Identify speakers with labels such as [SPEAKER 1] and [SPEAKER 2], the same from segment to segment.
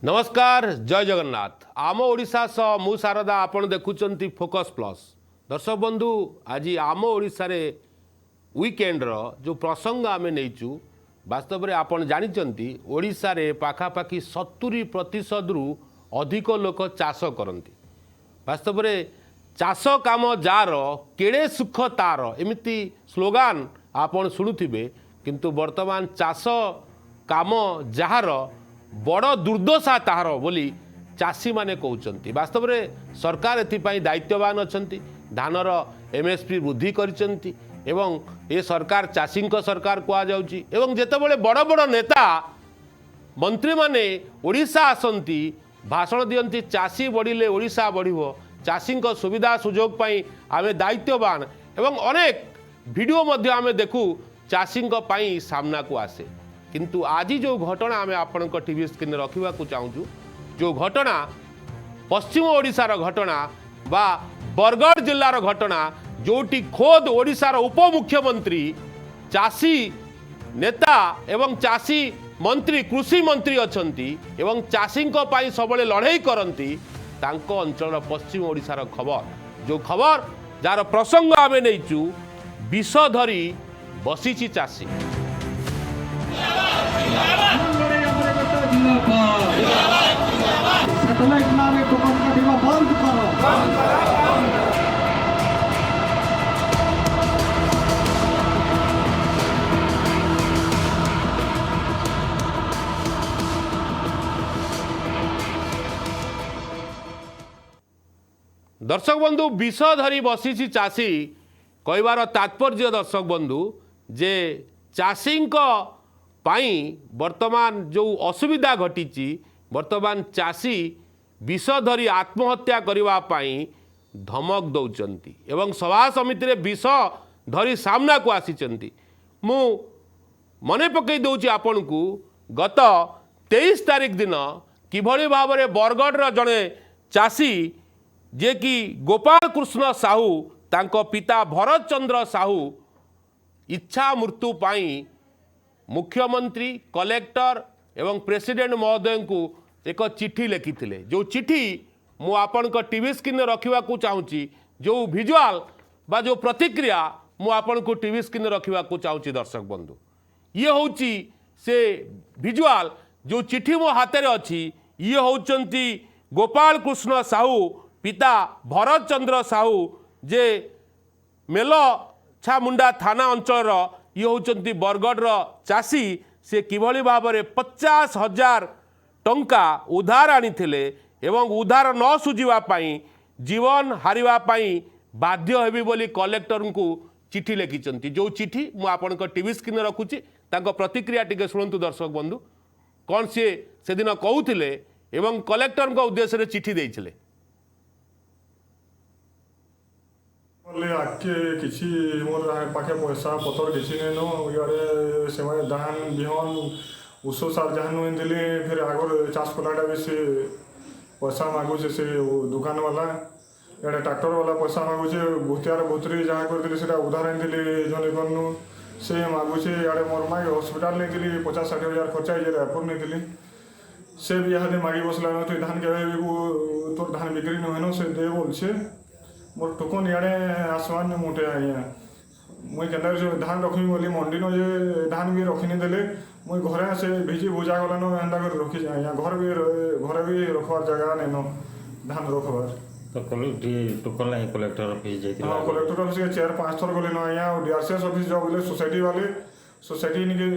[SPEAKER 1] नमस्कार जय जगन्नाथ आम ओडिशा सह मु शारदा आपण देखुचंती फोकस प्लस दर्शक बंधु आज आम ओडिशा रे वीकेंड रो जो प्रसंग आमे नैचु वास्तव में आपण जानिचंती ओडिशा रे पाखापाखि 70% रु अधिक लोक चाष करती वास्तव में चाष काम जार केड़े सुख तार एमिति स्लोगान आपण शुणुथिबे किंतु वर्तमान चाष काम जार बड़ दुर्दशा ताहार बोली चाषी माने कहउचंती वास्तव में सरकार एथिपाई दायित्ववान अछंती धानर एमएसपी वृद्धि करिसंती एवं ये सरकार चाषी सरकार कहा जाउची एवं जेतेबेले बड़ बड़ नेता मंत्री माने ओडिशा आसंती भाषण दियंती चाषी बढ़िले ओडिशा बढ़िबो चाषी सुविधा सुजोग पाई आमे दायित्ववान एवं अनेक वीडियो मध्ये आमे देखू चाषी पाई सामना को आसे किंतु आज जो घटना आम आपण टीवी स्क्रीन रखा चाहूँ जो घटना पश्चिम ओडिशार घटना बा बरगढ़ जिलार घटना जोटी खोद ओडिशार उपमुख्यमंत्री चाषी नेता एवं चाषी मंत्री कृषि मंत्री अछंती एवं चाषी सब लड़ाई करती तांको अंचल पश्चिम ओडिशार खबर जो खबर जार प्रसंग आम नहींचु विष धरी बसीची चाषी दर्शक बंधु विष धरी बसी चाषी कहबार तात्पर्य दर्शक बंधु जे चाषी पाई वर्तमान जो असुविधा घटी वर्तमान चाषी विष धरी आत्महत्या करने पाई धमक दौरान एवं सभा समिति रे विष धरी सामना को आसी मु मने पकई दौची आपण को गत 23 तारीख दिन किभली भाव में बरगढ़ जड़े चाषी जे कि गोपाल कृष्ण साहू तांको पिता भरत चंद्र साहू इच्छा मृत्यु पाई मुख्यमंत्री कलेक्टर एवं प्रेसिडेंट महोदय को एक चिट्ठी लिखिथिले जो चिट्ठी मु आपण टीवी स्क्रीन रखा चाहूँगी जो विजुआल बा जो प्रतिक्रिया मु आपण को टीवी स्क्रीन रखा चाहूँगी दर्शक बंधु ये होची से विजुआल जो चिट्ठी मो हाथ में अच्छी ये होचंती गोपाल कृष्ण साहू पिता भरत चंद्र साहू जे मेलो छामुंडा थाना अंचल ये होचंती बरगढ़ चाषी से किभली भाव में 50,000 टंका उधार आनीथिले एवं उधार न सुझिबा पाई जीवन हारिबा पाई बाध्य हेबी बोली कलेक्टर को चिट्ठी लिखिचंती जो चिट्ठी मु आपण टीवी स्क्रीन रखुची तांको प्रतिक्रिया टिके शुणंतु दर्शक बंधु कौन सी से दिन कहूथिले एवं कलेक्टर को उद्देश्य रे चिट्ठी देइथिले
[SPEAKER 2] आगे किसी मोर पाखे पैसा पतर किसी नहीं नो इे से धान बिहन उष सार जहाँ नुई दिली फिर आगर चाष कलाटा भी से पैसा मागुचे से दुकान वाला इे ट्राक्टर वाला पैसा मागुचे भूतियार भूतरी जहाँ कर उधार आनी जन करनु से मागुचे इे मोर माई हस्पिटाल नहीं दिली 50-60 हजार खर्चा है रायपुर नहीं दिली से भी यहाँ मागी बसला तो धान के तोर धान बिक्री नुहेन से दे बोलछे मोर टोकन इे आसमान मुटे आज्ञा मुई के धान रखी बोली मंडी न जे धान भी रखी देले मुई घरे से भिजी भुजा गलान एंता कर रखी आज्ञा घर भी रखबार जगह नहीं न धान रखबार
[SPEAKER 3] तो टोकन नहीं कलेक्टर ऑफिस जाइए
[SPEAKER 2] हाँ कलेक्टर ऑफिस के 4-5 थर गली न आज्ञा डीआरसीएस ऑफिस जाओ बोले सोसाइटी निके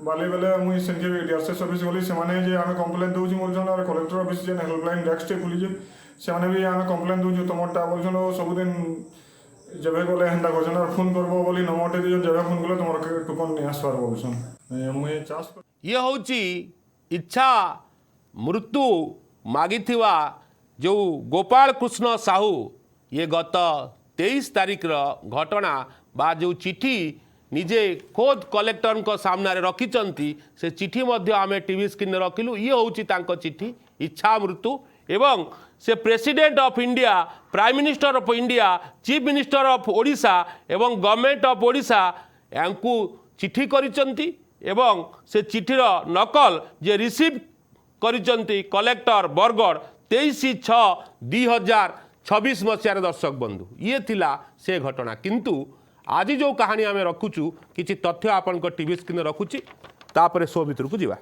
[SPEAKER 2] बाले बेले मुई सेनके डीआरसीएस ऑफिस गली से माने जे आमे कंप्लेन दउची मोरजन और कलेक्टर ऑफिस जे हेल्पलाइन डेस्क टे खुली से भी आम कम्प्लेन दूँ तुमटा बोल सबुदिन जब गले हेन्ता कर फोन करबो बोली नंबर टे जब फोन कले तुम टोकन नहीं आसबार बोलछन मुई चाष
[SPEAKER 1] ये होची इच्छा मृत्यु मागिथिवा जो गोपाल कृष्ण साहू ये गत 23 तारीख घटना बा जो चिट्ठी निजे खोद कलेक्टर को सामने रखिचंती से चिट्ठी मध्य आमे टीवी स्क्रीन रखिलु ये होची तांको चिट्ठी इच्छा मृत्यु एवं से president of India prime minister of India chief minister of Odisha एवं गवर्नमेंट ऑफ ओडिशा यांकू चिट्ठी करिचंती एवं से चिठीर नकल जे रिसीव କରିଛନ୍ତି କଲେକ୍ଟର ବରଗଡ଼ 23/6/2026 ମସିହାରେ ଦର୍ଶକ ବନ୍ଧୁ ଇଏ ଥିଲା ସେ ଘଟଣା। କିନ୍ତୁ ଆଜି ଯେଉଁ କାହାଣୀ ଆମେ ରଖୁଛୁ କିଛି ତଥ୍ୟ ଆପଣଙ୍କ ଟିଭି ସ୍କ୍ରିନରେ ରଖୁଛି ତାପରେ ଶୋ ଭିତରକୁ ଯିବା।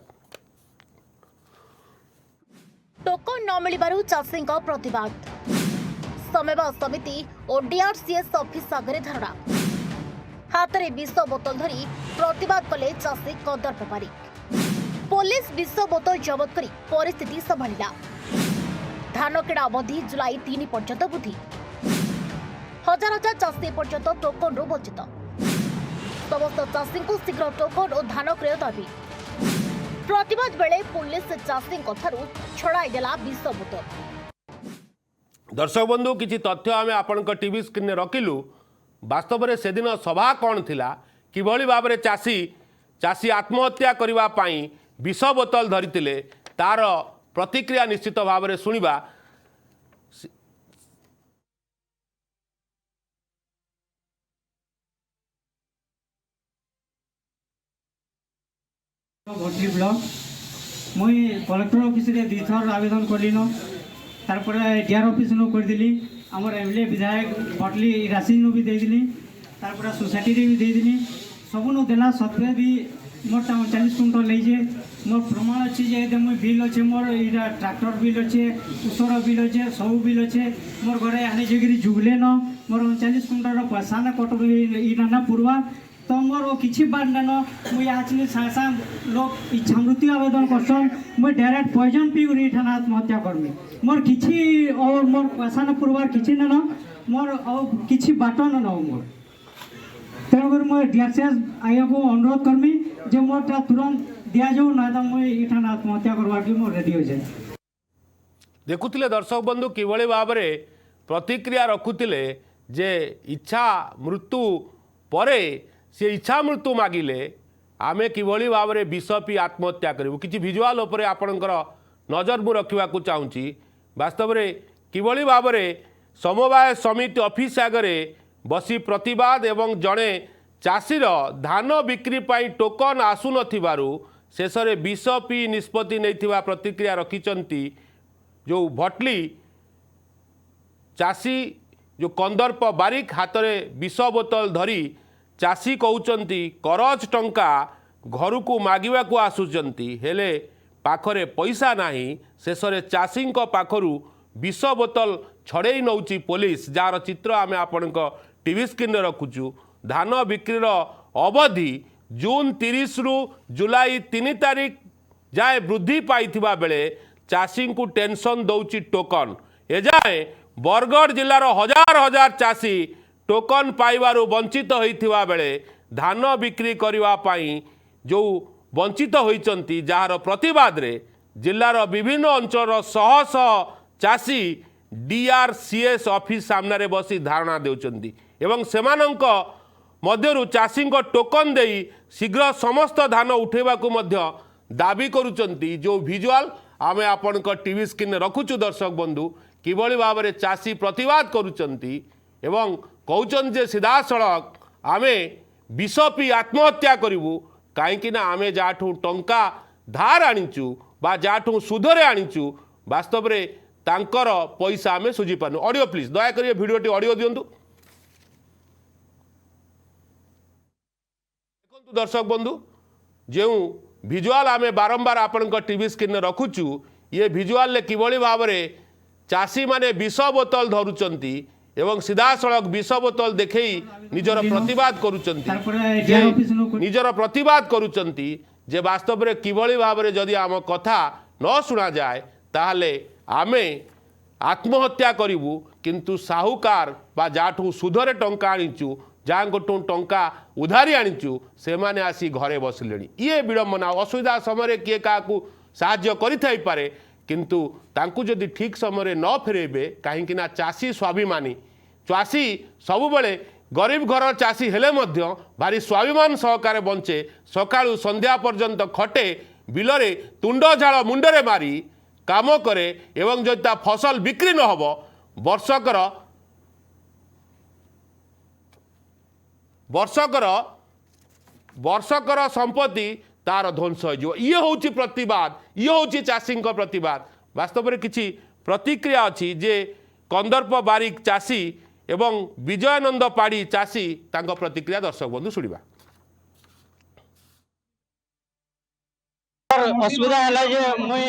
[SPEAKER 4] ଟୋକନ ନ ମିଳିବାରୁ ଚାଷୀଙ୍କ ପ୍ରତିବାଦ। ସମବାୟ ସମିତି ଓ ଡିଆରସିଏସ୍ ଅଫିସ ଆଗରେ ଧାରଣା। ହାତରେ ବିଷ ବୋତଲ ଧରି ପ୍ରତିବାଦ କଲେ ଚାଷୀ କଦର୍ପ ପାରିକ। ପୋଲିସ ବିଷ ବୋତଲ ଜବତ କରି ପରିସ୍ଥିତି ସମ୍ଭାଳିଲା। ଧାନ କିଣା ଅବଧି ଜୁଲାଇ 3 ପର୍ଯ୍ୟନ୍ତ ବୃଦ୍ଧି। ହଜାର ହଜାର ଚାଷୀ ପର୍ଯ୍ୟନ୍ତ ଟୋକନରୁ ବଞ୍ଚିତ। ସମସ୍ତ ଚାଷୀଙ୍କୁ ଶୀଘ୍ର ଟୋକନ ଓ ଧାନ କ୍ରୟ ଦାବି। ପ୍ରତିବାଦ ବେಳೆ ପୁଲିସ ଚାଷୀଙ୍କ ଠାରୁ ଛଡ଼ାଇ ଦେଲା ବିଷ ବୋତଲ।
[SPEAKER 1] ଦର୍ଶକ ବନ୍ଧୁ କିଛି ତଥ୍ୟ ଆମେ ଆପଣଙ୍କ ଟିଭି ସ୍କ୍ରିନରେ ରଖିଲୁ। ବାସ୍ତବରେ ସେଦିନ ସଭା କ'ଣ ଥିଲା, କିଭଳି ଭାବରେ ଚାଷୀ ଆତ୍ମହତ୍ୟା କରିବା ପାଇଁ ବିଷ ବୋତଲ ଧରିଥିଲେ ତାର ପ୍ରତିକ୍ରିୟା ନିଶ୍ଚିତ ଭାବରେ ଶୁଣିବା।
[SPEAKER 5] भटली ब्लक मुई कलेक्टर ऑफिस रे दुईथर आवेदन कलिन तारपर डीआर ऑफिस नु कर दिली आमर एमएलए विधायक भटली राशि नु भी दे दिली तारपर सोसाइटी रे भी दे दिली सबु नु देला सत्वे भी मोर 40 क्विंटल लेजे मोर प्रमाण अछि जे मुई बिल अछि मोर इरा ट्रैक्टर बिल अछि उसर बिल अछि सब बिल अछि मोर घरे आने जगिरी जुगले न मोर 39 क्विंटल रो पैसा न कटबे इना ना पूर्वा तो मोर किसी बात न मुझे आचनी सासा लोग इच्छा मृत्यु आवेदन करसन मुझे डायरेक्ट पॉइजन पी कर आत्महत्या करमी मोर किसी और मोर पैसा न पुरवार किसी न मोर किसी बाट न मोर तेणुकर मुझे डीआरसीएस आया को अनुरोध करमी जे मोर तुरंत दिया जाऊ ना तो मुझे इठान आत्महत्या करवार के मोर रेडी हो जाए।
[SPEAKER 1] देखुले दर्शक बंधु किभଳି भाବରେ प्रतिक्रिया रखुले जे इच्छा मृत्यु परे से इच्छा मृत्यु मागिले आमे किभଳି भाବରେ विष पी आत्महत्या करूँ। किसी भिजुआल उपरे आपणकर नजर मु रखा चाहूँगी। वास्तव में किभଳି भाବରେ समवाय समिति ऑफिस आगरे बसी प्रतिवाद एवं जड़े चाषीर धान बिक्री पाई टोकन आसु नथिबारु शेष में विष पी निष्पत्ति नहीं प्रतिक्रिया रखिंट जो भटली चाषी जो कंदर्प बारिक हाथ में विष बोतल धरी चाषी कहते करज टंका घर को मागिबा को आसुचंती हेले पाखरे पैसा नाही शेष में चाषी पाखरु विष बोतल छड़े नौची पुलिस जार चित्र आमे आपणक टीवी स्क्रीन रखुचु। धान बिक्रीर अवधि जून 30 रु जुलाई 3 तारिख जाए वृद्धि पाइथिबा बेले चाषी को टेंशन दौची टोकन एजाए बरगढ़ जिलार हजार हजार चाषी टोकन पाइबारु वंचित होइथिबा बेले धान बिक्री करिवा पाई जो वंचित होइचंती जार प्रतिवाद रे जिलार विभिन्न अंचल शह शह चाषी डीआरसीएस ऑफिस सामने बसी धारणा देउचंती एवं सेमानंक मध्यरु चाषी टोकन देई शीघ्र समस्त धान उठेबा को मध्य दाबी करुचंती। जो विजुआल आमे आपनक टीवी स्क्रीन रखुचु दर्शक बंधु किभଳି भाବରେ चाषी प्रतिवाद करुचंती एवं कहउचन जे सीधा सड़क आमे विष पी आत्महत्या करिवु काहेकि ना आमे जाठू टंका धार आनिचु बा जाठू सुधरे आनिचु वास्तव रे तांकर पैसा आमे सुझी पानु। ऑडियो प्लीज दया करिए वीडियोटी ऑडियो दियंतु। देखंतु दर्शक बंधु जो विजुआल आमे बारंबार आपनक टीवी स्क्रीन रखुचु ये विजुआल ले किभଳି भाବରେ चाषी माने विष बोतल धरुचंती एवं सीधा सड़क विष बोतल देखई निजर प्रतिवाद करुचंती निजर प्रतिवाद करुचंती जे वास्तव में किभଳି भाବରେ जदि आम कथा न शुणा जाए ताहले आमे आत्महत्या करिवु किंतु साहुकार बा जाठू सुधरे टंका आनिचु जाठू टंका उधारी आनिचु से माने आसी घरे बसले ये विडंबना असुविधा समय किए क्या साहाय्य करिथाई पारे किंतु तांकु जदि ठीक समय न फेरेबे कहीं ना चाषी स्वाभिमानी चाषी सबुबले गरीब घर चाषी हेले मध्य भारी स्वाभिमान सहकारे बंचे सकाळु संध्या पर्यंत खटे बिलरे तुंड झाड़ मुंडरे मारी काम करे एवं जदि ता फसल बिक्री न हबो वर्षकर संपत्ति तार ध्वंस हो ये हूँ प्रतिवाद ये हूँ चाषी प्रतिवाद वास्तव में किसी प्रतिक्रिया अच्छी जे कंदर्प बारिक चाषी एवं विजयानंद पाड़ी चाषी तांको प्रतिक्रिया दर्शक बंधु शुणा
[SPEAKER 6] असुविधा है जे मुई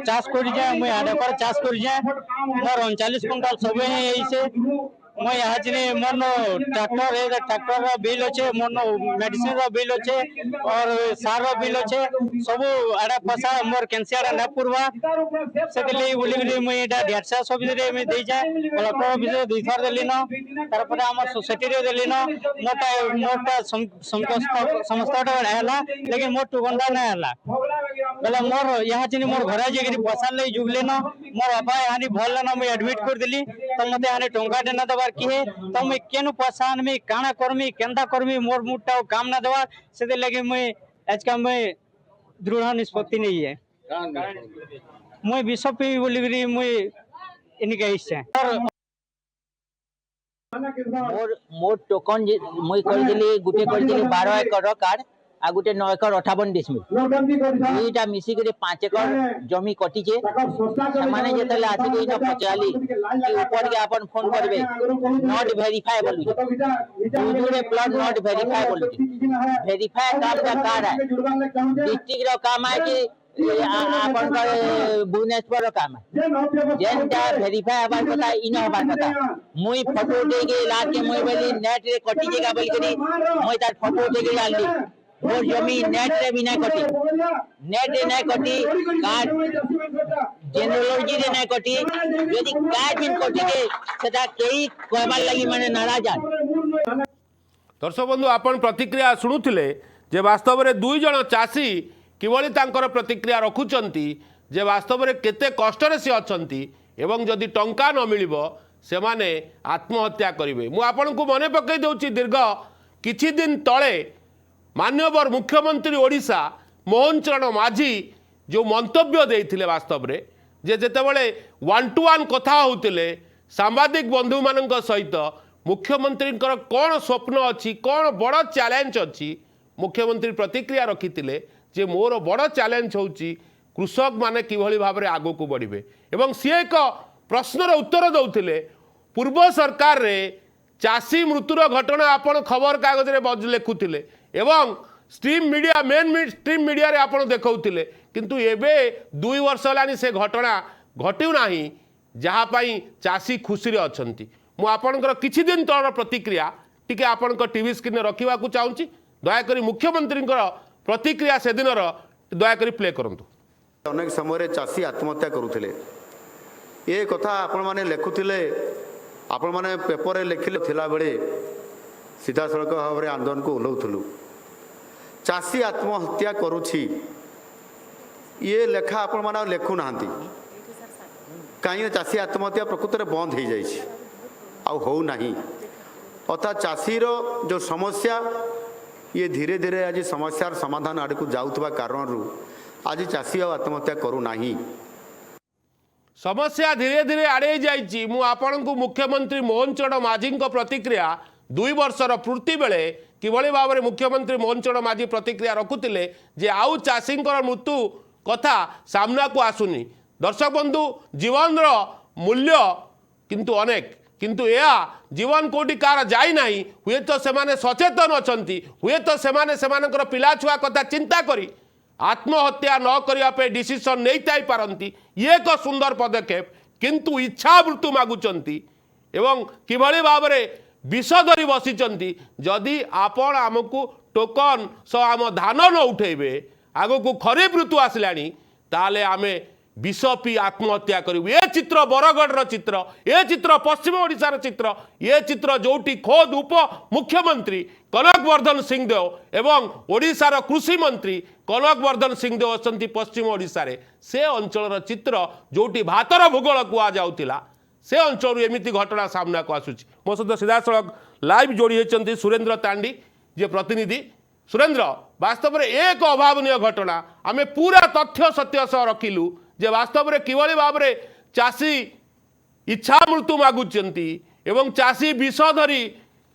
[SPEAKER 6] चाष कर मुई आडकर चाष कर मोर 39 कुंटाल सब से मुई यहाँ मोर ट्रैक्टर बिल अच्छे मोर मेडिसिन बिल अच्छे और सार बिल अच्छे सब आड़ा पैसा मोर कैंसी आड़ा ना पुरवा से बोलिक मुई 150 ऑफिस में दे जाए कलेक्टर ऑफिस 2 थर देली न तार आम सोसाइटी देली न मोटा समस्त है लेकिन मोर टुकंडा ना है बोले मोर यहाँ मोर घर जाकर पैसा लगे जुगले न मोर बापा यहाँ भल न मुझे एडमिट कर देली तो मत यहाँ टंका देना देवार किए तो मुझे केन पैसा आनमी काଣା करमी केंदा करमी मोर मुटा काम ना देवार से लगे मुझे आज का मुझे दृढ़ निष्पत्ति नहीं है मुझे विष पी बोलिक मुझे इनके इच्छा
[SPEAKER 7] मोर टोकन मुई करदेली गुटे करदेली 12 एकर कार्ड आ गुटे 9 एकर 58 डिसमिल दुईटा मिसी करे 5 एकर जमी कटिचे माने जेतले आसी इना पचाली कि ऊपर के अपन फोन करबे नॉट वेरीफाई बोलु जुड़े प्लॉट नॉट वेरीफाई बोलु वेरीफाई काम का कार्ड है डिस्ट्रिक्ट रो काम है कि अपन का भुवनेश्वर काम है जेनटा वेरीफाई हबार कथा इन हबार कथा मुई फोटो दे के ला के मुई बोली नेट रे कटि जगह बोल करी मुई तार फोटो दे के आली मोर जमी नेट रे भी नहीं कटी नेट रे नहीं कटी कार्ड जेनोलॉजी रे नहीं कटी यदि कार्ड बिन कटी के सेटा केई कहबार लागि माने नाराज
[SPEAKER 1] दर्शक बंधु आपण प्रतिक्रिया शुणुथिले जे वास्तव में 2 जण चाषी किभଳି तांकर प्रतिक्रिया रखुचंती जे वास्तव में केते कष्ट रे से अछंती एवं जदि टंका न मिलिबो से माने आत्महत्या करिवे मु आपण को मने पकई दउची दीर्घ किछि दिन तळे माननीय मुख्यमंत्री ओडिशा मोहन चरण माझी जो मंतव्य देइथिले वास्तव में जे जेतेबेले 1-to-1 कथा होतिले सांबादिक बंधु मानक सहित मुख्यमंत्री कौन स्वप्न अच्छी कौन बड़ चैलेंज अच्छी मुख्यमंत्री प्रतिक्रिया रखिथिले जे मोर बड़ चैलेंज होउची कृषक माने किभଳି भाबरे आगो को बढ़िबे एवं सी एक प्रश्नर उत्तर दउथिले पूर्व सरकार रे चाषी मृत्युर घटना आपण खबर कागज रे लेखुथिले एवं stream media main stream media रे आपण देखौथिले किंतु एबे 2 वर्ष लानी से घटना घटिउ नाही जहाँ पाई चाषी खुशी रे अछंती मु आपणकर किछि दिन तळर प्रतिक्रिया टिके आपणकर टीवी स्क्रीन रे रखिबा को चाहूची दया करी मुख्यमंत्री प्रतिक्रिया से दिन दया करी प्ले करंतु
[SPEAKER 8] अनेक समय चाषी आत्महत्या करुले ये कथा आपण माने लेखुले आपण माने पेपर रे लिखिले थिला बेले सीधा सड़क भाव में आंदोलन को ओह्लौलु चाषी आत्महत्या करुछि ये लेखा आपण माने लेखु नांती कहीं चाषी आत्महत्या प्रकृत में बंद हो जाए हो नहीं अर्थात चाषीर जो समस्या ये धीरे धीरे आज समस्यार समाधान आड़ को जाऊथबा कारण आज चाषी आत्महत्या करू नहीं
[SPEAKER 1] समस्या धीरे धीरे आड़े जाइए मु आपण को मुख्यमंत्री मोहन चरण माझी प्रतिक्रिया 2 वर्षर पूर्ति बेले किभଳି भाव में मुख्यमंत्री मोहन चरण माझी प्रतिक्रिया रखुले जे आउ चाषी मृत्यु कथा सामना को आसुनी दर्शक बंधु जीवन मूल्य किंतु अनेक किंतु या जीवन कोटी कार जाई नहीं हुए तो सेमाने सचेतन अछंती हुए तो सेमाने पिला छुआ कथा चिंता करी आत्महत्या न करने डिसीजन नहीं थाई पारती ये एक सुंदर पदक्षेप किंतु इच्छा मृत्यु मागुचंती एवं किभଳି भाव में विष धरी बसिचंती जदि आपण आमको टोकन सह आम धान न उठेबे आगो को खरीफ ऋतु आसलानी ताले आमे विष पी आत्महत्या करू ये चित्र बरगढ़ चित्र ये चित्र पश्चिम ओडिशार चित्र ये चित्र जोटी खोद उप मुख्यमंत्री कनकवर्धन सिंहदेव एवं ओडिशार कृषि मंत्री कनकवर्धन सिंहदेव अच्छा पश्चिम ओडिशा रे से अंचल चित्र जोटी भातर भूगोल कुआ जाउतिला से अंचल एमती घटना सामना को आसुची मो सहित सीधासख लाइव जोड़ी होती सुरेंद्र तांडी जे प्रतिनिधि सुरेंद्र वास्तव में एक अभावनीय घटना आमे पूरा तथ्य सत्य सह रखिलु जे वास्तव में किभଳି भाव में चाषी इच्छा मृत्यु मागुचंती एवं चाषी विष धरी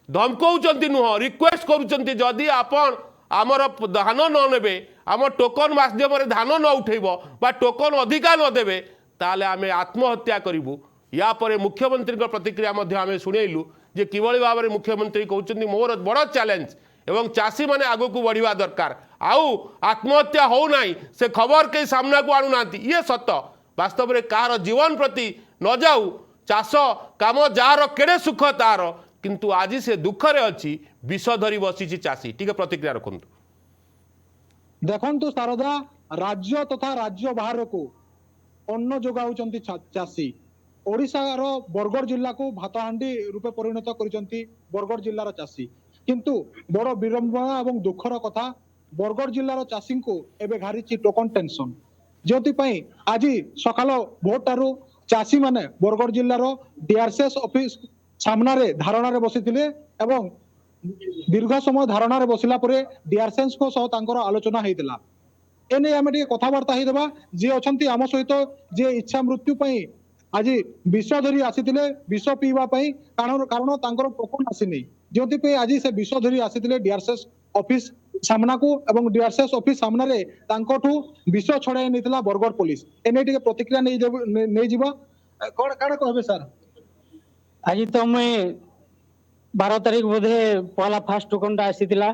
[SPEAKER 1] धमकाउचंती नुह रिक्वेस्ट करुचंती जदि आपण आमर धान न नेबे आम टोकन माध्यम धान न उठेब बा टोकन अधिका न देवे ताले आमे आत्महत्या करूँ। या परे मुख्यमंत्री प्रतिक्रिया आम शुणेलु जे किभली भाव में मुख्यमंत्री कहते मोर बड़ चैलेंज एवं चाषी मैंने आगो को बढ़िया दरकार आउ आत्महत्या हो ना से खबर कहीं सामना को आणुना ये सत वास्तव में कहार जीवन प्रति न जाऊ चाष काम जार केड़े सुख तार किंतु आज से दुखरे अच्छी विष धरी बसी चाषी टी प्रतिक्रिया रखु।
[SPEAKER 9] देखु शारदा राज्य तथा राज्य बाहर को अन्न जोगाउचंती चाषी ओडिशार बरगड़ जिला को भातहांडी रूपे परिणत करिसंती बरगड़ जिलार चाषी किंतु बड़ विडंबना और दुखर कथा बरगड़ जिलार चाषी को एबे घारिछि टोकन टेंशन जोथि आज सकाल भोर टारू चाषी माने बरगड़ जिलार डीआरसीएस ऑफिस सामने धारणा रे बसिथिले एवं दीर्घ समय धारणा रे बसिला परे डीआरसीएस को सह तांकर आलोचना हेतिला एने आमे टिके कथावार्ता हे देबा जे अछंती आम सहित जे इच्छा मृत्यु पई आज विष धरी आसीथिले विष पीवा पई कारण तांकर टोकन आसीनी जोथि पे आज से विष धरी आसीथिले डीआरसीएस ऑफिस सामना को एवं डीआरसीएस ऑफिस सामना रे तांकोठू विष छड़ाई नितला बरगड़ पुलिस एने टिके प्रतिक्रिया नै जिबा कोन काण कहबे सर।
[SPEAKER 6] आज तो मैं 12 तारीख बोधे पहला फास्ट टोकन आसीला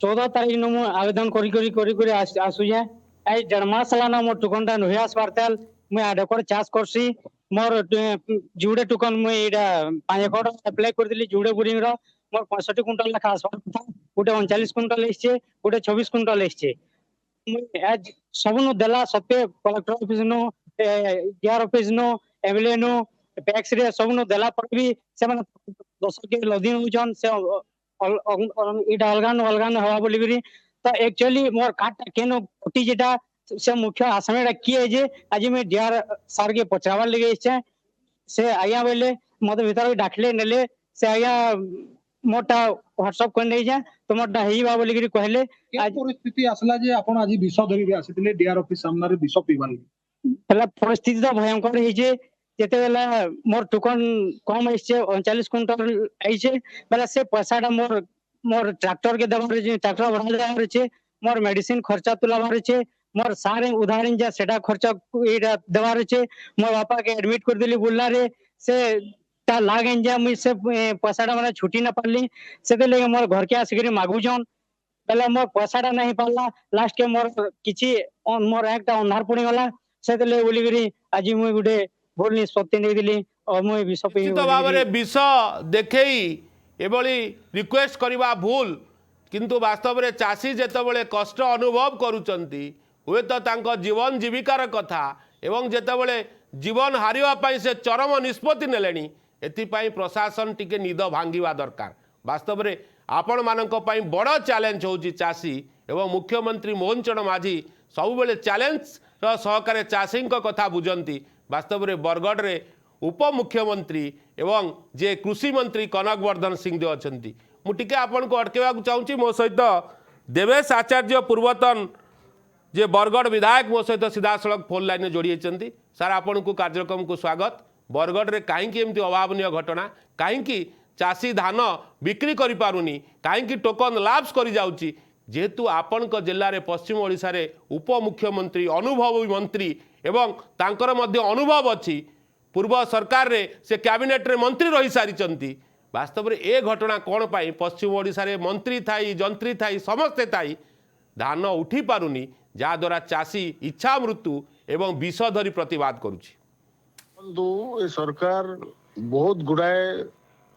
[SPEAKER 6] 14 तारीख न मु आवेदन करी आसु जाए आज 1.5 मास लाना मोर टोकन टा नुहे आसबार ताल मैं आडकर चाष करसी मोर जुड़े टोकन मैं एटा 5 एकड़ अप्लाई कर दिली जुड़े बोरिंग रो मोर 65 क्विंटल लेखा आसबार था गोटे 39 क्विंटल एसचे गोटे 26 क्विंटल एसचे मैं आज सबनु देला सत्य collector office no DR office no MLA no tax रे सबनु देला पर भी से माने 10 के लदिन होजन से इटा अलगान हवा बोली करी तो एक्चुअली मोर काटा केनो कोटी जेटा से मुख्य आसामीटा किए जे आज मैं डीआर सर के पचरावार लगे से आया बेले मत भीतर डाकले नेले से आया मोटा व्हाट्सएप कर नै जा तो मोटा हेइबा बोली करी कहले
[SPEAKER 9] आज परिस्थिति आसला जे आपण आज विष धरी रे आसीथिले डीआर ऑफिस सामने रे विष पीबार
[SPEAKER 6] हला परिस्थिति तो भयंकर हे जे जेते बेला मोर टोकन कम आइछे 39 क्विंटल आइछे बेला से पैसाटा मोर ट्रैक्टर के देबार जे ट्रैक्टर बढ़ा देबार छे मोर मेडिसिन खर्चा तुलाबार छे मोर सारे उदाहरण जा सेटा खर्चा एटा देबार छे मोर बापा के एडमिट कर दिली बुल्ला रे से ता लागन जा मुई से पैसाटा माने छुटी ना पारली सेते लेके मोर घर के आसी करी मागु जन बेला मोर पैसाटा नहीं पाला लास्ट के मोर किछि मोर एकटा अंधार पड़ी गला सेते ले बोली करी आज मुई गुडे भूल निष्पत्ति नहीं दिली और मुई विष पी
[SPEAKER 1] निश्चित भाव में विष देखई एभली रिक्वेस्ट करवा भूल किंतु वास्तव में चाषी जेतेबेले कष्ट अनुभव करुचंती हुए तो तांको जीवन जीविकार कथा एवं जेतेबेले जीवन हारिवा पई से चरम निष्पत्ति नेलेनी एथिपाई प्रशासन टिके निद भांगिवा दरकार। वास्तव में आपण मानक पई बड़ चैलेंज होची चाषी एवं मुख्यमंत्री मोहन चरण माझी सबुबेले चैलेंज सहकारे चाषी कथा बुझंती। वास्तव में बरगढ़ रे उपमुख्यमंत्री एवं जे कृषि मंत्री कनक वर्धन सिंहदेव अच्छा मुझे आपन को अटकेवा चाहूँगी मो सहित देवेश आचार्य पूर्वतन जे बरगढ़ विधायक मो सहित सीधा सड़क फोन लाइन जोड़ी सर आपन को कार्यक्रम को स्वागत। बरगढ़ रे कहीं एमती अभावनीय घटना कहीं चाषी धान बिक्री करि पारुनी कहीं टोकन लाप्स करि जाउची जेहेतु आपण जिले में पश्चिम ओडिशा रे उपमुख्यमंत्री अनुभवी मंत्री एवं तांकर मध्य अनुभव अच्छी पूर्व सरकार रे से कैबिनेट रे मंत्री रही सारी वास्तव में ए घटना कौन पाई पश्चिम ओडिशा रे मंत्री थाई जंत्री थाई समस्ते थाई धान उठी पारुनी जहाद्वारा चाषी इच्छा मृत्यु एवं विष धरी प्रतिवाद करुछि।
[SPEAKER 10] ए सरकार बहुत गुड़ाए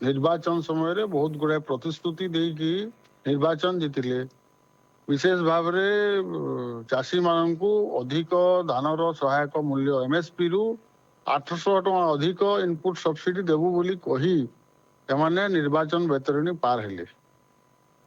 [SPEAKER 10] निर्वाचन समय बहुत गुड़ाए प्रतिश्रुति देकी निर्वाचन जीतिले विशेष भाव में चाषी मान अधिक धानर सहायक मूल्य एमएसपी रु 800 टका अधिक इनपुट सब्सिडी देबू बोली कही एमाने निर्वाचन बेतरणी पार हेले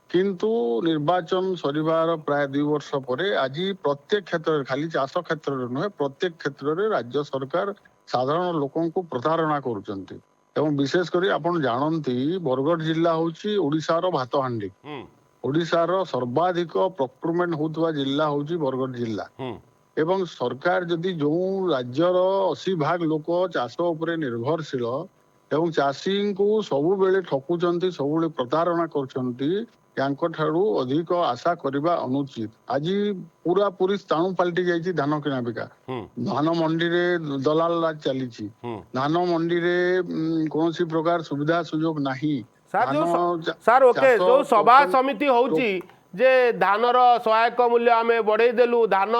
[SPEAKER 10] किंतु निर्वाचन सरिबार प्राय 2 वर्ष पर आज प्रत्येक क्षेत्र खाली चाष क्षेत्र नुहे प्रत्येक क्षेत्र में राज्य सरकार साधारण लोकों को प्रतारणा करुचंती एवं विशेष करी आपण जानती बरगढ़ जिला होची ओडिशार भातहांडी ओडिशार सर्वाधिक प्रोक्योरमेंट होतवा जिला होची बरगढ़ जिला एवं सरकार जदि जो राज्यर 80% लोक चाष उपरे निर्भरशील एवं चाषी को सबुबेले ठकुचंती सबुबेले प्रतारणा करचंती ଠାରୁ ଅଧିକ ଆଶା କରିବା ଅନୁଚିତ। ଆଜି ପୁରାପୁରି ସ୍ଥାଣୁ ପାଲଟି ଯାଇଛି ଧାନ କିଣା ବିକା। ଧାନ ମଣ୍ଡିରେ ଦଲାଲ ରାଜ ଚାଲିଛି। ଧାନ ମଣ୍ଡିରେ କୌଣସି ପ୍ରକାର ସୁବିଧା ସୁଯୋଗ ନାହିଁ।
[SPEAKER 1] ସାର୍ ଓକେ ଯୋଉ ସଭା ସମିତି ହଉଛି ଯେ ଧାନର ସହାୟକ ମୂଲ୍ୟ ଆମେ ବଢେଇ ଦେଲୁ, ଧାନ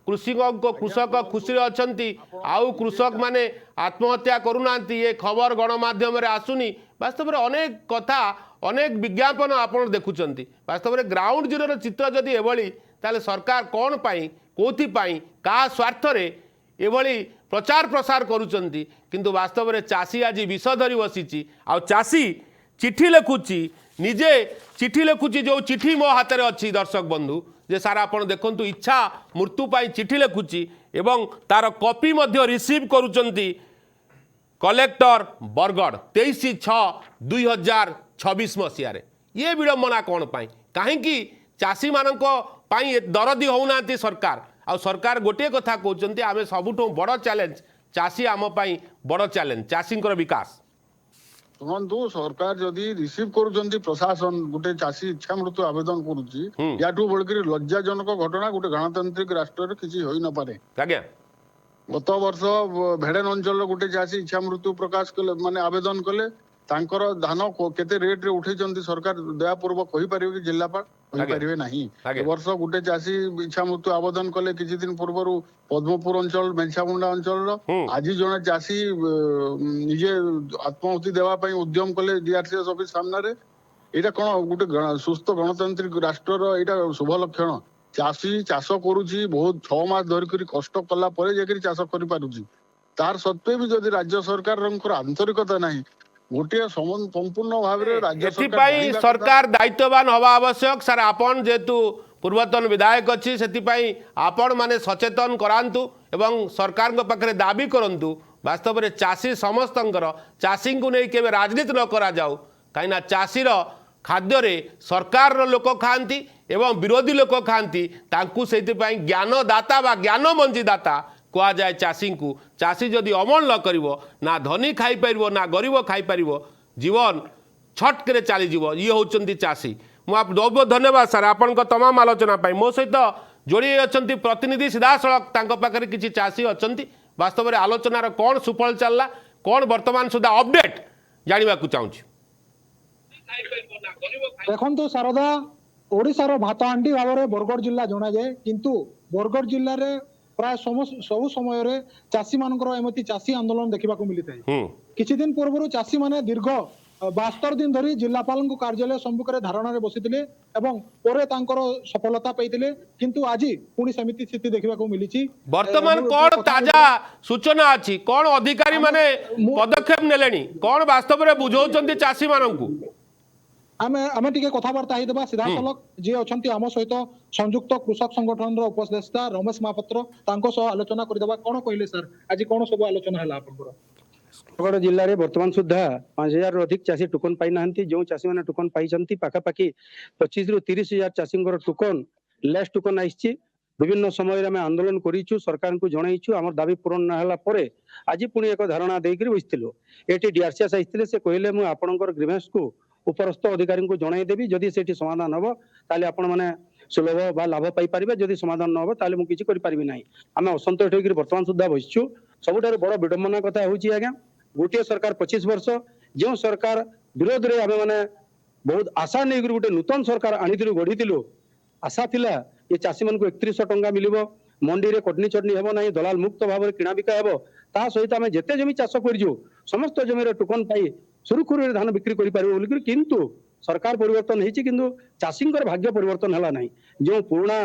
[SPEAKER 1] କୃଷକ ଖୁସିରେ ଅଛନ୍ତି, ଆଉ କୃଷକ ମାନେ ଆତ୍ମହତ୍ୟା କରୁନାହାନ୍ତି, ଏ ଖବର ଗଣମାଧ୍ୟମରେ ଆସୁନି। ବାସ୍ତବରେ ଅନେକ କଥା, ଅନେକ ବିଜ୍ଞାପନ ଆପଣ ଦେଖୁଛନ୍ତି। ବାସ୍ତବରେ ଗ୍ରାଉଣ୍ଡ ଜିରୋର ଚିତ୍ର ଯଦି ଏଭଳି, ତାହେଲେ ସରକାର କ'ଣ ପାଇଁ, କୋଉଥିପାଇଁ, କାହା ସ୍ୱାର୍ଥରେ ଏଭଳି ପ୍ରଚାର ପ୍ରସାର କରୁଛନ୍ତି? କିନ୍ତୁ ବାସ୍ତବରେ ଚାଷୀ ଆଜି ବିଷ ଧରି ବସିଛି, ଆଉ ଚାଷୀ ଚିଠି ଲେଖୁଛି, ନିଜେ ଚିଠି ଲେଖୁଛି। ଯେଉଁ ଚିଠି ମୋ ହାତରେ ଅଛି ଦର୍ଶକ ବନ୍ଧୁ, ଯେ ସାର୍ ଆପଣ ଦେଖନ୍ତୁ, ଇଚ୍ଛା ମୃତ୍ୟୁ ପାଇଁ ଚିଠି ଲେଖୁଛି ଏବଂ ତାର କପି ମଧ୍ୟ ରିସିଭ୍ କରୁଛନ୍ତି କଲେକ୍ଟର ବରଗଡ଼ 23/6/2026 ମସିହାରେ। ଇଏ ବିଡ଼ମ୍ବନା କ'ଣ ପାଇଁ? କାହିଁକି ଚାଷୀମାନଙ୍କ ପାଇଁ ଦରଦି ହେଉନାହାନ୍ତି ସରକାର? ଆଉ ସରକାର ଗୋଟିଏ କଥା କହୁଛନ୍ତି, ଆମେ ସବୁଠୁ ବଡ଼ ଚ୍ୟାଲେଞ୍ଜ ଚାଷୀ, ଆମ ପାଇଁ ବଡ଼ ଚ୍ୟାଲେଞ୍ଜ ଚାଷୀଙ୍କର ବିକାଶ।
[SPEAKER 10] ଶୁଣନ୍ତୁ, ସରକାର ଯଦି ରିସିଭ୍ କରୁଛନ୍ତି, ପ୍ରଶାସନ ଗୋଟେ ଚାଷୀ ଇଚ୍ଛା ମୃତ୍ୟୁ ଆବେଦନ କରୁଛି, ୟାଠୁ ବଳିକରି ଲଜ୍ଜାଜନକ ଘଟଣା ଗୋଟେ ଗଣତାନ୍ତ୍ରିକ ରାଷ୍ଟ୍ରରେ କିଛି ହୋଇନପାରେ।
[SPEAKER 1] ଆଜ୍ଞା,
[SPEAKER 10] ଗତ ବର୍ଷ ଭେଡେନ ଅଞ୍ଚଳର ଗୋଟେ ଚାଷୀ ଇଚ୍ଛା ମୃତ୍ୟୁ ପ୍ରକାଶ କଲେ, ମାନେ ଆବେଦନ କଲେ। ତାଙ୍କର ଧାନ କେତେ ରେଟ୍ରେ ଉଠେଇଛନ୍ତି ସରକାର ଦୟାପୂର୍ବକ କହିପାରିବେ କି ଜିଲ୍ଲାପାଳ? କହିପାରିବେ ନାହିଁ। ଏ ବର୍ଷ ଗୋଟେ ଚାଷୀ ଇଚ୍ଛା ମୃତ୍ୟୁ ଆବେଦନ କଲେ କିଛି ଦିନ ପୂର୍ବରୁ ପଦ୍ମପୁର ଅଞ୍ଚଳ, ମେଞ୍ଛାମୁଣ୍ଡା ଅଞ୍ଚଳର। ଆଜି ଜଣେ ଚାଷୀ ନିଜେ ଆତ୍ମାହୁତି ଦେବା ପାଇଁ ଉଦ୍ୟମ କଲେ DRCS ଅଫିସ ସାମ୍ନାରେ। ଏଇଟା କଣ ଗୋଟେ ସୁସ୍ଥ ଗଣତାନ୍ତ୍ରିକ ରାଷ୍ଟ୍ରର ଏଇଟା ଶୁଭ ଲକ୍ଷଣ? ଚାଷୀ ଚାଷ କରୁଛି, ବହୁତ 6 ମାସ ଧରିକରି କଷ୍ଟ କଲା ପରେ ଯାଇକରି ଚାଷ କରିପାରୁଛି। ତାର ସତ୍ତ୍ୱେ ବି ଯଦି ରାଜ୍ୟ ସରକାରଙ୍କର ଆନ୍ତରିକତା ନାହିଁ, ଗୋଟିଏ ସମ୍ପୂର୍ଣ୍ଣ ଭାବରେ ରାଜ୍ୟ
[SPEAKER 1] ଏଥିପାଇଁ ସରକାର ଦାୟିତ୍ୱବାନ ହେବା ଆବଶ୍ୟକ। ସାର୍ ଆପଣ ଯେହେତୁ ପୂର୍ବତନ ବିଧାୟକ ଅଛି, ସେଥିପାଇଁ ଆପଣ ମାନେ ସଚେତନ କରାନ୍ତୁ ଏବଂ ସରକାରଙ୍କ ପାଖରେ ଦାବି କରନ୍ତୁ, ବାସ୍ତବରେ ଚାଷୀ ସମସ୍ତଙ୍କର, ଚାଷୀଙ୍କୁ ନେଇ କେବେ ରାଜନୀତି ନ କରାଯାଉ। କାହିଁକିନା ଚାଷୀର ଖାଦ୍ୟରେ ସରକାରର ଲୋକ ଖାଆନ୍ତି ଏବଂ ବିରୋଧୀ ଲୋକ ଖାଆନ୍ତି। ତାଙ୍କୁ ସେଇଥିପାଇଁ ଜ୍ଞାନଦାତା ବା ଜ୍ଞାନ ମଞ୍ଜିଦାତା କୁହାଯାଏ ଚାଷୀଙ୍କୁ। ଚାଷୀ ଯଦି ଅମଳ ନ କରିବ, ନା ଧନୀ ଖାଇପାରିବ, ନା ଗରିବ ଖାଇପାରିବ, ଜୀବନ ଛଟକରେ ଚାଲିଯିବ। ଇଏ ହେଉଛନ୍ତି ଚାଷୀ। ମୁଁ ବହୁତ ବହୁତ ଧନ୍ୟବାଦ ସାର୍ ଆପଣଙ୍କ ତମାମ ଆଲୋଚନା ପାଇଁ। ମୋ ସହିତ ଯୋଡ଼ି ଅଛନ୍ତି ପ୍ରତିନିଧି ସିଧାସଳଖ, ତାଙ୍କ ପାଖରେ କିଛି ଚାଷୀ ଅଛନ୍ତି। ବାସ୍ତବରେ ଆଲୋଚନାର କ'ଣ ସୁଫଳ ଚାଲିଲା, କ'ଣ ବର୍ତ୍ତମାନ ସୁଦ୍ଧା ଅପଡେଟ୍ ଜାଣିବାକୁ ଚାହୁଁଛି।
[SPEAKER 9] ଦେଖନ୍ତୁ ଶାରଦା, ଓଡ଼ିଶାର ଭାତହାଣ୍ଡି ଭାବରେ ବରଗଡ଼ ଜିଲ୍ଲା ଜଣାଯାଏ, କିନ୍ତୁ ବରଗଡ଼ ଜିଲ୍ଲାରେ ପ୍ରାୟ ସବୁ ସମୟରେ ଚାଷୀମାନଙ୍କର ଏମିତି ଚାଷୀ ଆନ୍ଦୋଳନ ଦେଖିବାକୁ ମିଳିଥାଏ। କିଛି ଦିନ ପୂର୍ବରୁ ଚାଷୀମାନେ ଦୀର୍ଘ 72 ଦିନ ଧରି ଜିଲ୍ଲାପାଳଙ୍କ କାର୍ଯ୍ୟାଳୟ ସମ୍ମୁଖରେ ଧାରଣାରେ ବସିଥିଲେ ଏବଂ ପରେ ତାଙ୍କର ସଫଳତା ପାଇଥିଲେ। କିନ୍ତୁ ଆଜି ପୁଣି ସେମିତି ସ୍ଥିତି ଦେଖିବାକୁ ମିଳିଛି।
[SPEAKER 1] ବର୍ତ୍ତମାନ କ'ଣ ତାଜା ସୂଚନା ଅଛି? କ'ଣ ଅଧିକାରୀ ମାନେ ପଦକ୍ଷେପ ନେଲେଣି? କ'ଣ ବାସ୍ତବରେ ବୁଝାଉଛନ୍ତି ଚାଷୀମାନଙ୍କୁ?
[SPEAKER 9] ଆମେ ଟିକେ କଥାବାର୍ତ୍ତା ହେଇଦେବା ସିଧାସଳଖ। ଯିଏ ଅଛନ୍ତି ଆମ ସହିତ ସଂଯୁକ୍ତ କୃଷକ ସଂଗଠନର ଉପଦେଷ୍ଟା ରମେଶ ମହାପାତ୍ର, ତାଙ୍କ ସହ ଆଲୋଚନା କରିଦେବା। କ'ଣ କହିଲେ ସାର୍, ଆଜି କ'ଣ ସବୁ ଆଲୋଚନା ହେଲା ଆପଣଙ୍କର?
[SPEAKER 11] ବରଗଡ଼ ଜିଲ୍ଲାରେ ବର୍ତ୍ତମାନ ସୁଦ୍ଧା 5000ରୁ ଅଧିକ ଚାଷୀ ଟୋକନ ପାଇନାହାନ୍ତି। ଯେଉଁ ଚାଷୀମାନେ ଟୋକନ ପାଇଛନ୍ତି, ପାଖାପାଖି 25ରୁ 30,000 ଚାଷୀଙ୍କର ଟୋକନ ଲେସ୍ ଟୋକନ ଆସିଛି। ବିଭିନ୍ନ ସମୟରେ ଆମେ ଆନ୍ଦୋଳନ କରିଛୁ, ସରକାରଙ୍କୁ ଜଣାଇଛୁ। ଆମର ଦାବି ପୂରଣ ନ ହେଲା ପରେ ଆଜି ପୁଣି ଏକ ଧାରଣା ଦେଇକରି ବସିଥିଲୁ। ଏଠି DRCS ଆସିଥିଲେ, ସେ କହିଲେ ମୁଁ ଆପଣଙ୍କର ଗ୍ରିଭେନ୍ସକୁ ଉପରସ୍ଥ ଅଧିକାରୀଙ୍କୁ ଜଣାଇଦେବି। ଯଦି ସେଠି ସମାଧାନ ହେବ ତାହେଲେ ଆପଣମାନେ ସୁଲଭ ବା ଲାଭ ପାଇପାରିବେ, ଯଦି ସମାଧାନ ନ ହେବ ତାହେଲେ ମୁଁ କିଛି କରିପାରିବି ନାହିଁ। ଆମେ ଅସନ୍ତୋଷ ହୋଇକରି ବର୍ତ୍ତମାନ ସୁଦ୍ଧା ବସିଛୁ। ସବୁଠାରୁ ବଡ଼ ବିଡ଼ମ୍ବନା କଥା ହେଉଛି ଆଜ୍ଞା, ଗୋଟିଏ ସରକାର 25 ବର୍ଷ, ଯେଉଁ ସରକାର ବିରୋଧରେ ଆମେ ମାନେ ବହୁତ ଆଶା ନେଇକରି ଗୋଟେ ନୂତନ ସରକାର ଆଣିଥିଲୁ, ଗଢ଼ିଥିଲୁ। ଆଶା ଥିଲା ଏ ଚାଷୀମାନଙ୍କୁ 3100 ଟଙ୍କା ମିଳିବ, ମଣ୍ଡିରେ କଟନି ଚଟନି ହେବ ନାହିଁ, ଦଲାଲ ମୁକ୍ତ ଭାବରେ କିଣାବିକା ହେବ। ତା ସହିତ ଆମେ ଯେତେ ଜମି ଚାଷ କରିଛୁ ସମସ୍ତ ଜମିର ଟୋକନ ପାଇ ସୁରୁଖୁରୁରେ ଧାନ ବିକ୍ରି କରିପାରିବ ବୋଲିକରି, କିନ୍ତୁ ସରକାର ପରିବର୍ତ୍ତନ ହେଇଛି, କିନ୍ତୁ ଚାଷୀଙ୍କର ଭାଗ୍ୟ ପରିବର୍ତ୍ତନ ହେଲା ନାହିଁ। ଯେଉଁ ପୁରୁଣା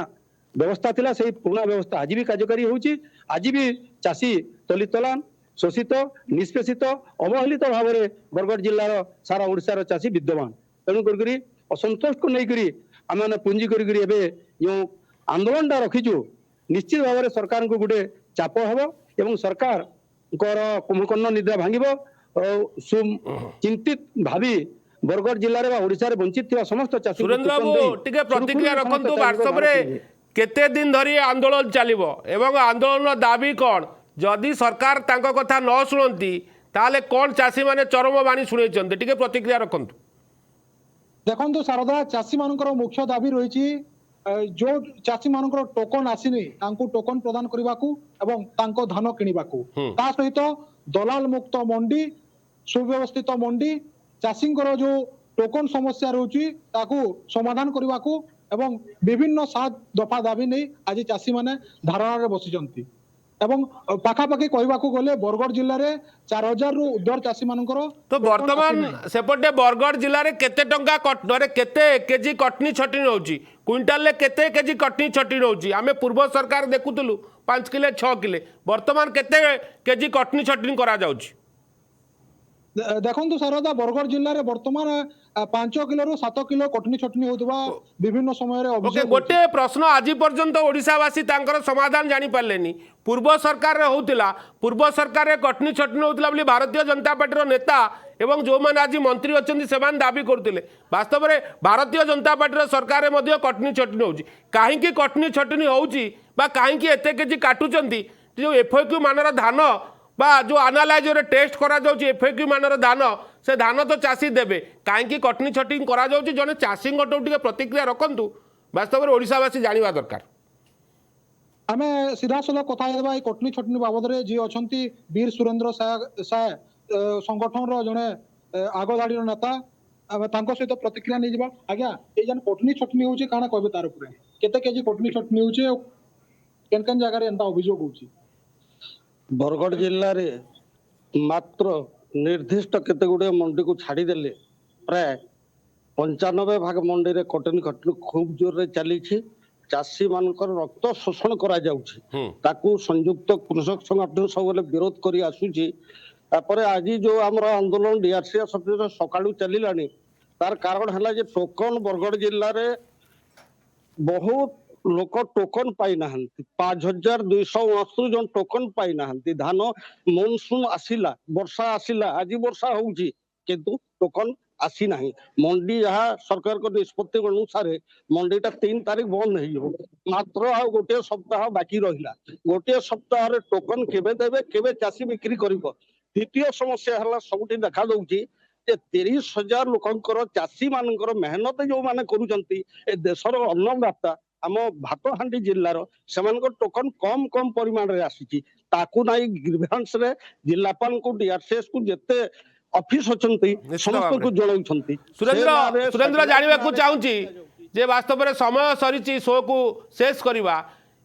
[SPEAKER 11] ବ୍ୟବସ୍ଥା ଥିଲା, ସେଇ ପୁରୁଣା ବ୍ୟବସ୍ଥା ଆଜି ବି କାର୍ଯ୍ୟକାରୀ ହେଉଛି। ଆଜି ବି ଚାଷୀ ତଳିତଳାନ, ଶୋଷିତ, ନିଷ୍ପେଷିତ, ଅବହେଳିତ ଭାବରେ ବରଗଡ଼ ଜିଲ୍ଲାର ସାରା ଓଡ଼ିଶାର ଚାଷୀ ବିଦ୍ୟମାନ। ତେଣୁ କରିକରି ଅସନ୍ତୋଷକୁ ନେଇକରି ଆମେ ପୁଞ୍ଜି କରିକରି ଏବେ ଯେଉଁ ଆନ୍ଦୋଳନଟା ରଖିଛୁ, ନିଶ୍ଚିତ ଭାବରେ ସରକାରଙ୍କୁ ଗୋଟେ ଚାପ ହେବ ଏବଂ ସରକାରଙ୍କର କୁମ୍ଭକର୍ଣ୍ଣ ନିଦ୍ରା ଭାଙ୍ଗିବ। ଚିନ୍ତିତ ଭାବି ବରଗଡ଼ ଜିଲ୍ଲାରେ ବା ଓଡ଼ିଶାରେ ବଞ୍ଚିତ ଥିବା ସମସ୍ତ ଚାଷୀ
[SPEAKER 1] ସୁରେନ୍ଦ୍ର ବାବୁ ଟିକେ ପ୍ରତିକ୍ରିୟା ରଖନ୍ତୁ। ବାସ୍ତବରେ କେତେ ଦିନ ଧରି ଆନ୍ଦୋଳନ ଚାଲିବ ଏବଂ ଆନ୍ଦୋଳନର ଦାବି କ'ଣ? ଯଦି ସରକାର ତାଙ୍କ କଥା ନ ଶୁଣନ୍ତି ତାହେଲେ କ'ଣ ଚାଷୀମାନେ ଚରମ ବାଣୀ ଶୁଣେଇଛନ୍ତି? ଟିକେ ପ୍ରତିକ୍ରିୟା ରଖନ୍ତୁ।
[SPEAKER 9] ଦେଖନ୍ତୁ ଶାରଦା, ଚାଷୀ ମାନଙ୍କର ମୁଖ୍ୟ ଦାବି ରହିଛି ଯୋଉ ଚାଷୀ ମାନଙ୍କର ଟୋକନ ଆସିନି ତାଙ୍କୁ ଟୋକନ ପ୍ରଦାନ କରିବାକୁ ଏବଂ ତାଙ୍କ ଧାନ କିଣିବାକୁ। ତା ସହିତ ଦଲାଲ ମୁକ୍ତ ମଣ୍ଡି, ସୁବ୍ୟବସ୍ଥିତ ମଣ୍ଡି, ଚାଷୀଙ୍କର ଯୋଉ ଟୋକନ ସମସ୍ୟା ରହୁଛି ତାକୁ ସମାଧାନ କରିବାକୁ ଏବଂ ବିଭିନ୍ନ 7 ଦଫା ଦାବି ନେଇ ଆଜି ଚାଷୀ ମାନେ ଧାରଣାରେ ବସିଛନ୍ତି। ଏବଂ ପାଖାପାଖି କହିବାକୁ ଗଲେ ବରଗଡ଼ ଜିଲ୍ଲାରେ 4000 ରୁ ଉର୍ଦ୍ଧ୍ୱ ଚାଷୀ ମାନଙ୍କର
[SPEAKER 1] तो वर्तमान सेपटे बरगढ़ जिले में केते टंका केते केजी कटनी छटनी होची क्विंटाल ले केते केजी कटनी छटनी होची आमे पूर्व सरकार देखुतलु 5 किले 6 किले वर्तमान केते केजी कटनी छटनी करा जाउची।
[SPEAKER 9] देखନ୍ତୁ ଶାରଦା, ବରଗଡ଼ ଜିଲ୍ଲାରେ ବର୍ତ୍ତମାନ 5 କିଲୋରୁ 7 କିଲୋ କଟନୀ ଛଟନୀ ହେଉଥିବା ବିଭିନ୍ନ ସମୟରେ
[SPEAKER 1] ओके
[SPEAKER 9] ଅଭିଯୋଗ
[SPEAKER 1] गोटे प्रश्न आज पर्यंत ओडिशावासी तांकर समाधान जानी पारलेनी पूर्व सरकार रे होउतिला पूर्व सरकार रे कटनी छटनी होउतिला बोली भारतीय जनता पार्टी रो नेता एवं जो मैंने आज मंत्री अच्छे से दाबी करते वास्तव में भारतीय जनता पार्टी सरकार में कटनी छटनी होची कहीं कटनी छटनी होची बा कहीं एते केजी काटुचंती जो एफएक्यू मानर धान बा जो आनालाइज रे टेस्ट करा जाउची एफएक्यू मानर धान से धान तो चाषी देबे कहीं कटनी छटनी करा जाउची जने चाषी गटो टिके प्रतिक्रिया रखंतु वास्तव में ओडिशावासी जानिबा दरकार।
[SPEAKER 9] आमे सीधासलख कथा हेबा कटनी छटनी बाबद रे जी अछंती वीर सुरेंद्र साय संगठन रो जने आगधाड़ी नेता तांको सहित प्रतिक्रिया नहीं जिबा। आज्ञा ए जन कटनी छटनी होची काना कहबे तार ऊपर केते केजी कटनी छटनी होची केन केन जगह रे एंता अभियोग होची।
[SPEAKER 11] बरगढ़ जिल्ला रे मात्र निर्दिष्ट केते गुडे मंडी को छाड़ी देले प्राय 95 भाग मंडी रे कटनी खटनी खूब जोर रे चली छी चाषी मानकर रक्त शोषण करा जाउची ताकू संयुक्त कृषक संगठन सब विरोध करी आसुची। तापरे आज जो आमर आंदोलन डीआरसीएस ऑफिस सकाळू चलिलानी तार कारण हला जे टोकन बरगढ़ जिल्ला रे बहुत लोक टोकन पाई नाहंती 5229 जन टोकन पाई नाहंती। धान मॉनसून आसिला वर्षा आसिला आज वर्षा होउची किंतु टोकन आसी नाही। मंडी जहाँ सरकार को निष्पत्ति अनुसार मंडीटा 3 तारीख बंद हो मात्र आ गोटे सप्ताह बाकी रहिला गोटे सप्ताह रे टोकन केबे देबे केबे चासी बिक्री करिवो। द्वितीय समस्या हला सबुठी देखा दउची जे 30,000 लोकंकर चासी मानकर मेहनत जो माने करूचंती ए देशर अन्नदाता आम भातहांडी जिल्लार सेमानकर टोकन कम कम परिमाण रे आसीची ताकू नाही ग्रीवेंस रे जिल्लापाल को डीआरसीएस को जेते ऑफिस अछंती समस्त को जणाउछंती।
[SPEAKER 1] सुरेंद्र जानवा को चाहूची जे वास्तव में समय सरीची शो को शेष करवा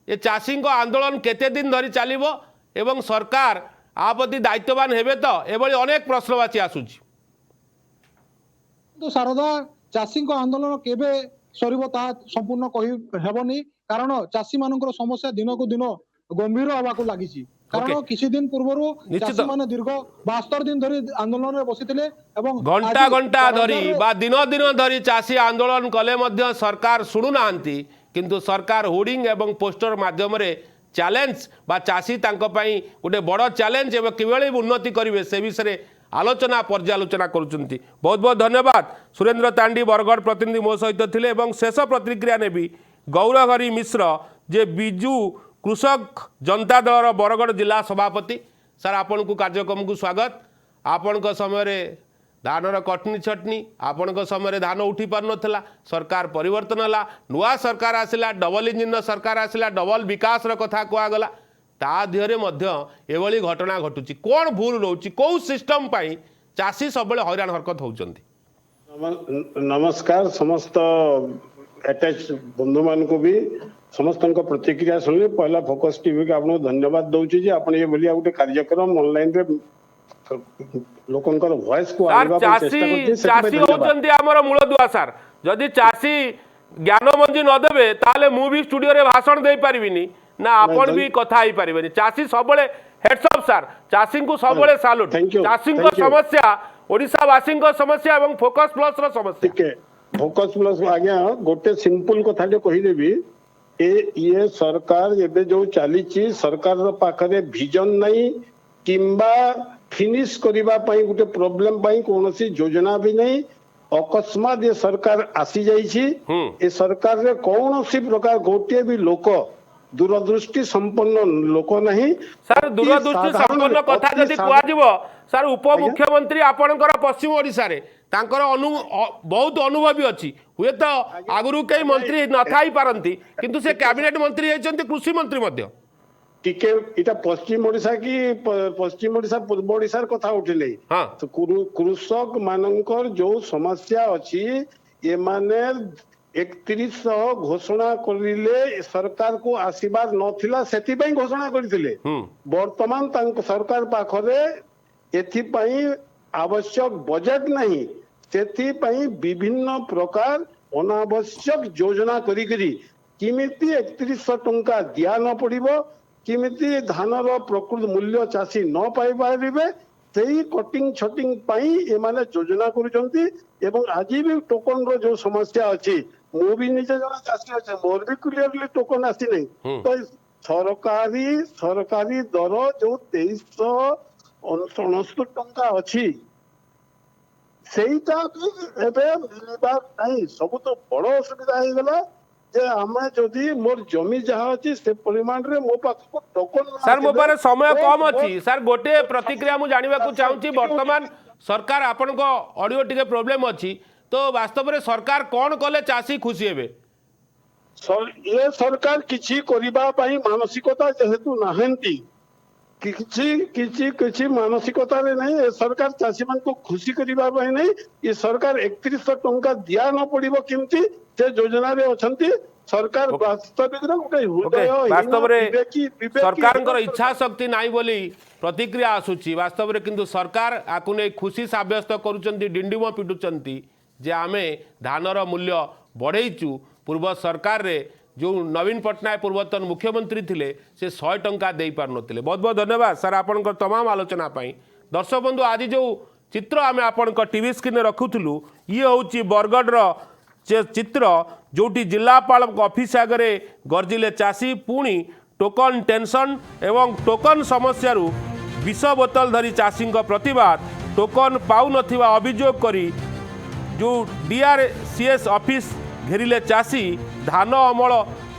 [SPEAKER 1] ये चाषी आंदोलन केते दिन धरी चलिबो एवं सरकार आ प्रति दायित्ववान हेबे तो एभली अनेक प्रश्नवाची आसुची।
[SPEAKER 9] तो शारदा चाषी आंदोलन केबे सरीबो ता संपूर्ण कहि हेबनी कारण चाषी मानकर समस्या दिन को दिन गंभीर होबाकू लागिची कारण किसी दिन पूर्व चाषी माने दीर्घ 72 दिन धरी आंदोलन रे बसिथिले एवं
[SPEAKER 1] घंटा घंटा धरी बा दिन दिन धरी चाषी आंदोलन कले मध्य सरकार सुनु नांती किंतु सरकार होर्डिंग एवं पोस्टर माध्यम रे चैलेंज बा चाषी तांको पई गोटे बड़ चैलेंज एवं किभली उन्नति करिवे से विषय आलोचना पर्यालोचना करुचंती। बहुत बहुत धन्यवाद सुरेंद्र तांडी बरगढ़ प्रतिनिधि मो सहित थिले एवं शेष प्रतिक्रिया नेबी गौरहरि मिश्र जे बिजू कृषक जनता दल बरगढ़ जिला सभापति। सर आपण को कार्यक्रम को स्वागत। आपण समय धानर कटनी छटनी आपण समय धान उठी पार नथला सरकार परिवर्तन हला नुआ सरकार आसिला डबल इंजिन सरकार आसिला डबल विकास कथा कहगला ता देहरे मध्य एभली घटना घटुची कौन भूल रोची कौ सिस्टम पाई चाषी सब हैरान हरकत होउचंती।
[SPEAKER 10] नमस्कार समस्त अटैच बंधु मान को भी समस्त प्रतिक्रिया सुनले पहला फोकस टीवी के आपको धन्यवाद दउची जे आपण ये बोलिया गोटे कार्यक्रम ऑनलाइन रे लोकंकर वॉइस को आनिबा चेष्टा करती
[SPEAKER 1] चाषी होचंती हमर मूलदुआ सर जदि चाषी ज्ञान मंजी न देबे ताले मु भी स्टूडियो रे भाषण दे पारिबिनी ना आपण भी कथा ही पारिबेनी चाषी सबले हेड्स अप सर चाषी को सबले सैल्यूट चाषी को समस्या ओडिसा वासी को समस्या एवं फोकस प्लस रो समस्या
[SPEAKER 10] ठीक है फोकस प्लस आज्ञा गोटे सिंपल कथा जे कहि देबी ये सरकार एबे जो चलीची सरकार रो पाखरे विजन नहीं किंबा फिनिश करिबा पई गोटे प्रॉब्लम पई कोनोसी योजना भी नहीं अकस्मात ये सरकार आसी जाइछि ए सरकार रे कोनोसी प्रकार गोटे भी लोक दूरदृष्टि संपन्न लोक नहीं
[SPEAKER 1] सर दूरदृष्टि संपन्न कथा जदि कुआ जिवो सर उपमुख्यमंत्री आपणकर पश्चिम ओडिसा रे तांकर बहुत अनुभवी अच्छी हुए तो आगु कई मंत्री न थाई पारंती किंतु से कैबिनेट मंत्री होइछन्ति कृषि मंत्री मध्य
[SPEAKER 10] टिके इटा पश्चिम ओडिशा की पश्चिम ओडिशा पूर्व ओडिशार कथा उठिले
[SPEAKER 1] हाँ
[SPEAKER 10] तो कृषक मानकर जो समस्या अछि ये माने 31 घोषणा करिले सरकार को आशीर्वाद नथिला सेति पई घोषणा करिथिले वर्तमान तांक सरकार पाखरे एथि पई आवश्यक बजट नहीं सेति पई विभिन्न प्रकार अनावश्यक योजना करी करी किमिति 3100 टंका दिया न पड़िबो किमिति धानर प्रकृत मूल्य चाषी न पाई पारिबे सेही कटिंग छटिंग पाई एमाने योजना करूछंती एवं आज भी टोकन रो जो समस्या अछि मो भी निजे जणा चाषी अछि मोर भी क्लियरली टोकन आसी नहीं तो सरकारी दर जो 2369 टंका अछि ସେଇଟା ଏବେ ମିଳିବା ନାହିଁ ସବୁଠୁ ବଡ଼ ଅସୁବିଧା ହେଇଗଲା ଯେ ଆମେ ଯଦି ମୋର ଜମି ଯାହା ଅଛି ସେ ପରିମାଣରେ ମୋ ପାଖକୁ ଟୋକନ
[SPEAKER 1] सर मो पारे समय कम अच्छी सर गोटे प्रतिक्रिया मुझे जानवा चाहूँगी वर्तमान सरकार आपण ऑडियो टिके प्रोब्लेम अच्छी तो वास्तव में सरकार कौन कले चाषी खुशी हेबे
[SPEAKER 10] ये सरकार किछि करिबा पई मानसिकता जेहेतु नाहंती किछि मानसिकता रे नहीं ये सरकार चाषी मान को खुशी करिबा पई नहीं ये सरकार 3100 टंका दिया न पड़िबो किमती से योजना रे अछंती सरकार वास्तविक रे गोटे हृदय
[SPEAKER 1] वास्तव में सरकार इच्छा शक्ति नाही बोली प्रतिक्रिया आसुची वास्तव में किंतु सरकार आकु नै खुशी साब्यस्त करूचंती डिंडिम पिटुचंती जे आमे धानर मूल्य बढ़ेइचु पूर्व सरकार रे जो नवीन पट्टनायक पूर्वतन मुख्यमंत्री थिले से 100 टंका दे पार नथिले बहुत बहुत धन्यवाद सर आपण तमाम आलोचना पाई दर्शक बंधु आज जो चित्र आमे आपण टीवी स्क्रीन रखुथुलु ये होची बरगढ़ चित्र जोटी जिलापाल ऑफिस आगे गर्जिले चाषी पुणी टोकन टेंशन एवं टोकन समस्या विष बोतल धरी चाषी प्रतिवाद टोकन पाउ नथिबा अभियोग करी जो DRCS ऑफिस घेरिले चाषी धान अमल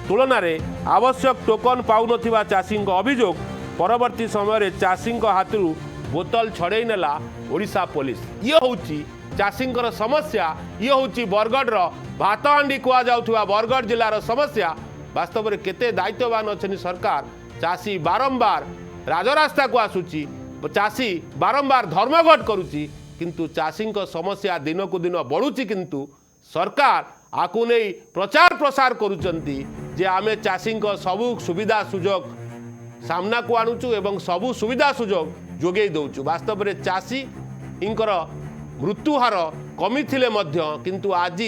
[SPEAKER 1] तुलन में आवश्यक टोकन पाउ नथिबा चाषी अभियोग परवर्ती समय चाषी हाथरू बोतल छड़े नेला ओडिशा पुलिस ये होची चाषींकर समस्या ये होची बरगढ़ भातहांडी कुआ जाउथुवा बरगढ़ जिलार समस्या वास्तव में केते दायित्ववान अच्छी सरकार चाषी बारंबार राजरास्ता को आसुची चाषी बारंबार धर्मघट करुची किंतु चाषी समस्या दिन को दिन बढ़ुची किंतु सरकार आकु नहीं प्रचार प्रसार करुचंती जे आमे चाषी सबु सुविधा सुजोग सामना को आणुचु एवं सबु सुविधा सुजोग जोगेई दउचु वास्तव में चाषी इंकर मृत्युहार कमी थिले मध्य किंतु आज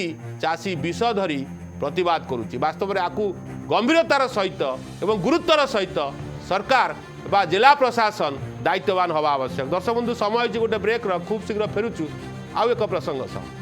[SPEAKER 1] चाषी विष धरी प्रतिवाद करुच्ची वास्तव में आकु गंभीरतार सहित एवं गुरुत्वर सहित सरकार बा जिला प्रशासन दायित्ववान हवा आवश्यक दर्शक बंधु समय गोटे ब्रेक खूब शीघ्र फेरुचु आउ एक प्रसंग सह